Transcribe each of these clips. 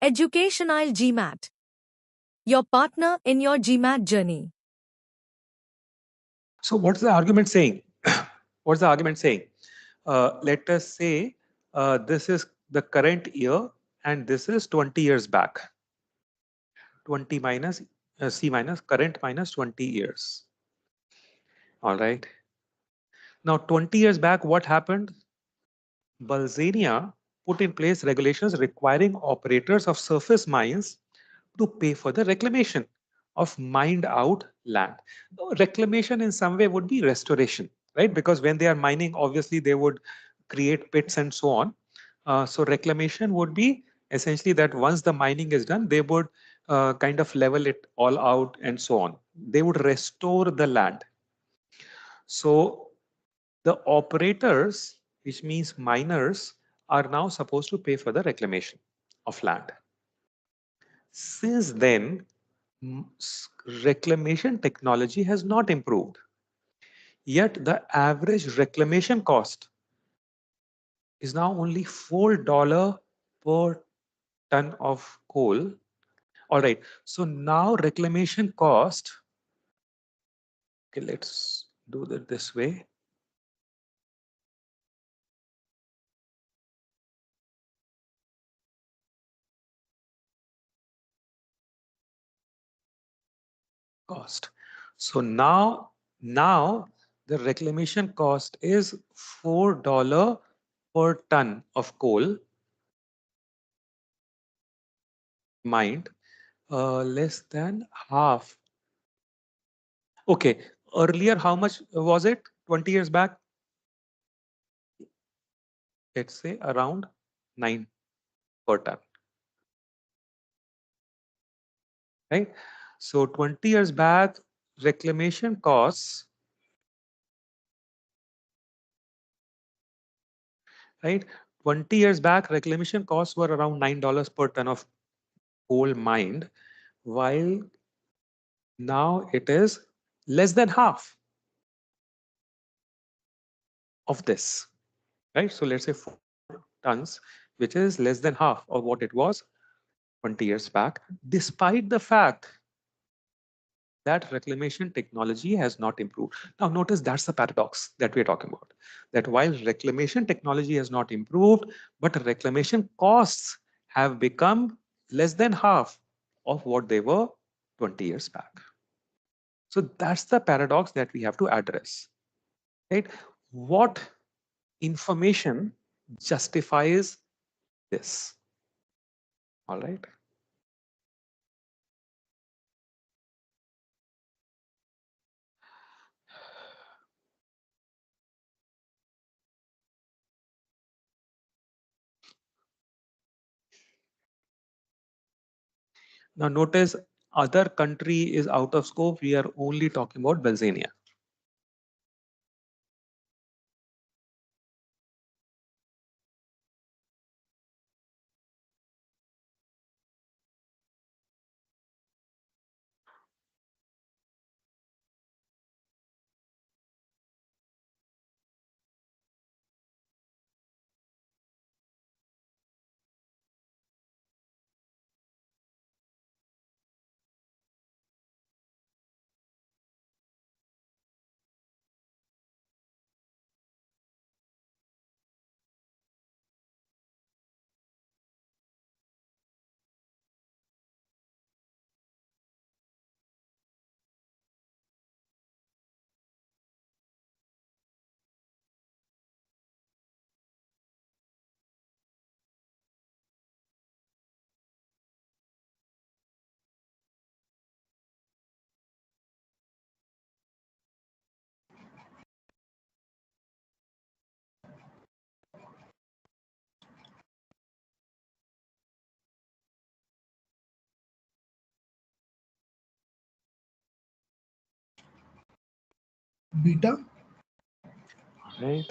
Educational GMAT. Your partner in your GMAT journey. So what's the argument saying? What's the argument saying? Let us say this is the current year and this is 20 years back. 20 minus C minus current minus 20 years. All right. Now 20 years back, what happened? Balzania put in place regulations requiring operators of surface mines to pay for the reclamation of mined out land. Reclamation in some way would be restoration, right? Because when they are mining, obviously they would create pits and so on. So reclamation would be essentially that once the mining is done, they would kind of level it all out and so on. They would restore the land. So the operators, which means miners, are now supposed to pay for the reclamation of land. Since then, reclamation technology has not improved. Yet the average reclamation cost is now only $4 per ton of coal. All right. So now reclamation cost, okay, let's do that this way. Cost. So now the reclamation cost is $4 per ton of coal mined, less than half. Okay, earlier how much was it? 20 years back? Let's say around 9 per ton. Right? So 20 years back, reclamation costs, right? 20 years back, reclamation costs were around $9 per ton of coal mined, while now it is less than half of this, right? So let's say 4 tons, which is less than half of what it was 20 years back, despite the fact that reclamation technology has not improved. Now notice that's the paradox that we're talking about, that while reclamation technology has not improved, but reclamation costs have become less than half of what they were 20 years back. So that's the paradox that we have to address, right? What information justifies this? All right. Now notice other country is out of scope. We are only talking about Balzania. Beta? Right.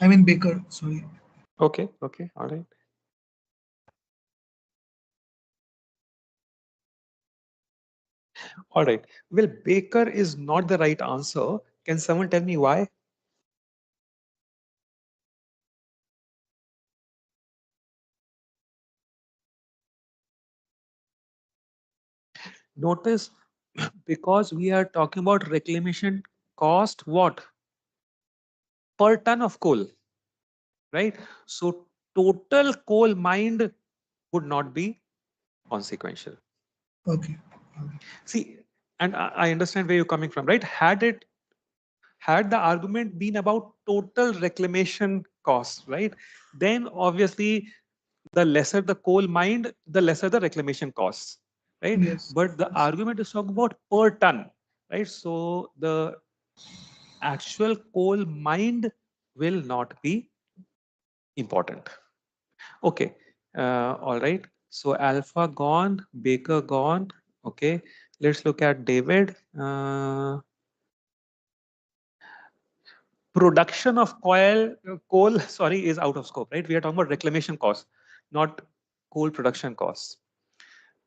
I mean Baker, sorry. Okay, all right. All right. Well, Baker is not the right answer. Can someone tell me why? Notice because we are talking about reclamation cost, what? Per ton of coal, right? So total coal mined would not be consequential. Okay. See, and I understand where you're coming from, right? Had the argument been about total reclamation costs, right? Then obviously the lesser the coal mined, the lesser the reclamation costs, right? Yes. But the Yes. argument is talking about per ton, right? So the actual coal mined will not be important. Okay, all right. So Alpha gone, Baker gone. Okay, let's look at David. Production of coal, sorry, is out of scope, right? We are talking about reclamation costs, not coal production costs.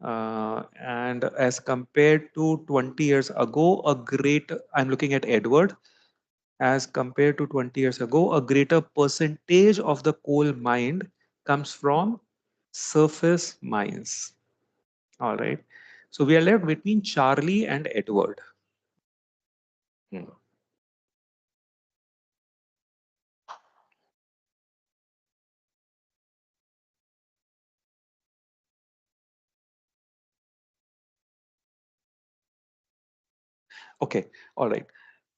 And as compared to 20 years ago, I'm looking at Edward, as compared to 20 years ago, a greater percentage of the coal mined comes from surface mines. All right. So we are left between Charlie and Edward. Hmm. Okay. All right.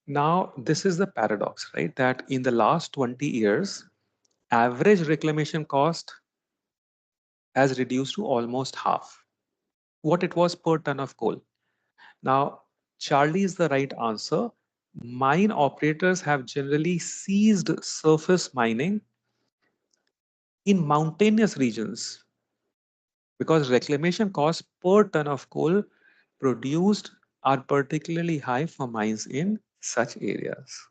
Now, this is the paradox, right? That in the last 20 years, average reclamation cost has reduced to almost half what it was per ton of coal. Now, Charlie is the right answer. Mine operators have generally ceased surface mining in mountainous regions because reclamation costs per ton of coal produced are particularly high for mines in such areas.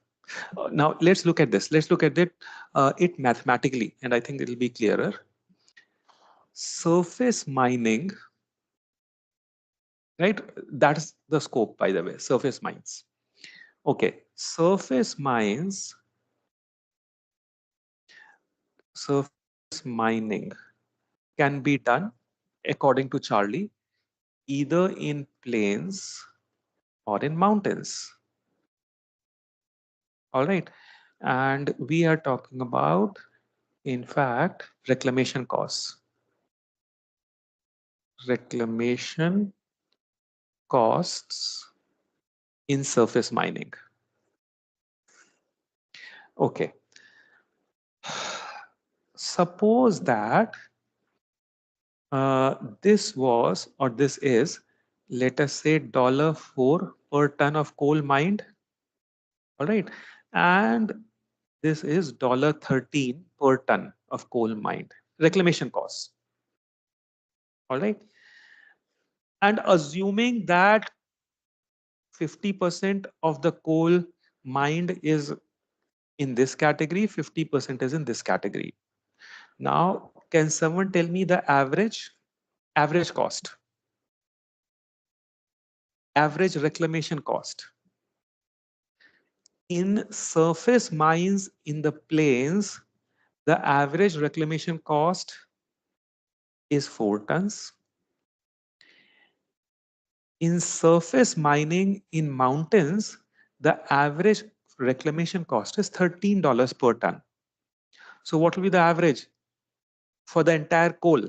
Now let's look at this. Let's look at it mathematically, and I think it'll be clearer. Surface mining, right? That's the scope, by the way. Surface mines. Okay, surface mining can be done according to Charlie, either in plains or in mountains. All right, and we are talking about, in fact, reclamation costs. Reclamation costs in surface mining. Okay. Suppose that this was, or this is, let us say $4 per ton of coal mined. All right. And this is $13 per ton of coal mined. Reclamation costs. All right. And assuming that 50% of the coal mined is in this category, 50% is in this category. Now, can someone tell me the average cost, average reclamation cost? In surface mines in the plains, the average reclamation cost is 4 tons. In surface mining in mountains, the average reclamation cost is $13 per ton. So what will be the average for the entire coal?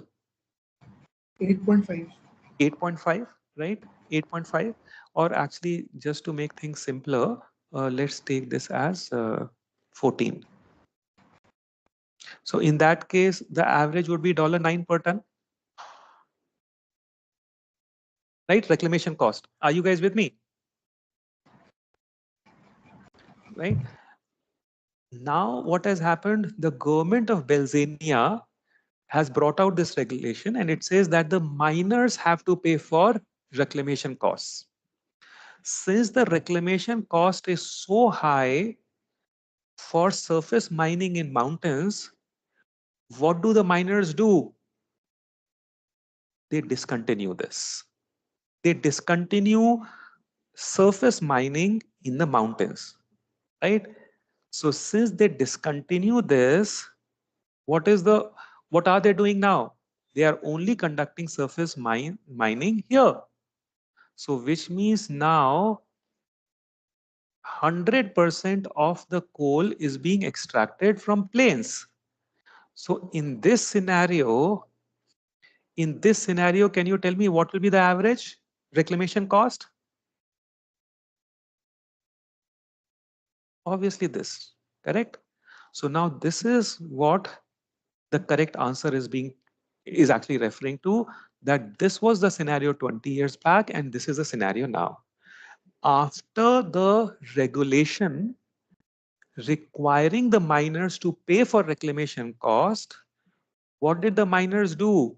8.5. 8.5, right? 8.5. Or actually, just to make things simpler, let's take this as 14. So in that case, the average would be $9 per ton, right? Reclamation cost. Are you guys with me? Right? Now, what has happened? The government of Balzania has brought out this regulation, and it says that the miners have to pay for reclamation costs. Since the reclamation cost is so high for surface mining in mountains, what do the miners do? They discontinue this. They discontinue surface mining in the mountains, right? So since they discontinue this, what are they doing now? They are only conducting surface mining here. So which means now 100% of the coal is being extracted from plains. So in this scenario, can you tell me what will be the average reclamation cost? Obviously this, correct? So now this is what the correct answer is actually referring to, that this was the scenario 20 years back and this is the scenario now. After the regulation requiring the miners to pay for reclamation cost, what did the miners do?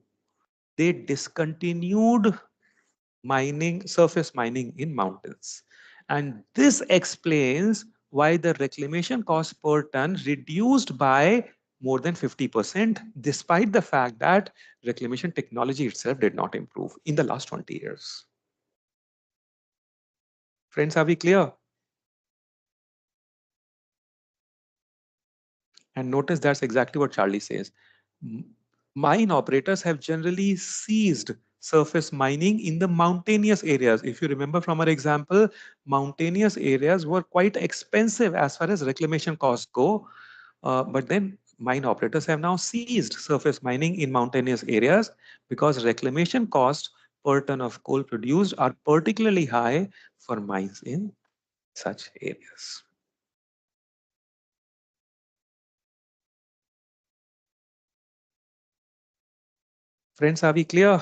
They discontinued surface mining in mountains. And this explains why the reclamation cost per ton reduced by more than 50%, despite the fact that reclamation technology itself did not improve in the last 20 years. Friends, are we clear? And notice that's exactly what Charlie says. Mine operators have generally ceased surface mining in the mountainous areas. If you remember from our example, mountainous areas were quite expensive as far as reclamation costs go. But then mine operators have now ceased surface mining in mountainous areas because reclamation costs per ton of coal produced are particularly high for mines in such areas. Friends, are we clear?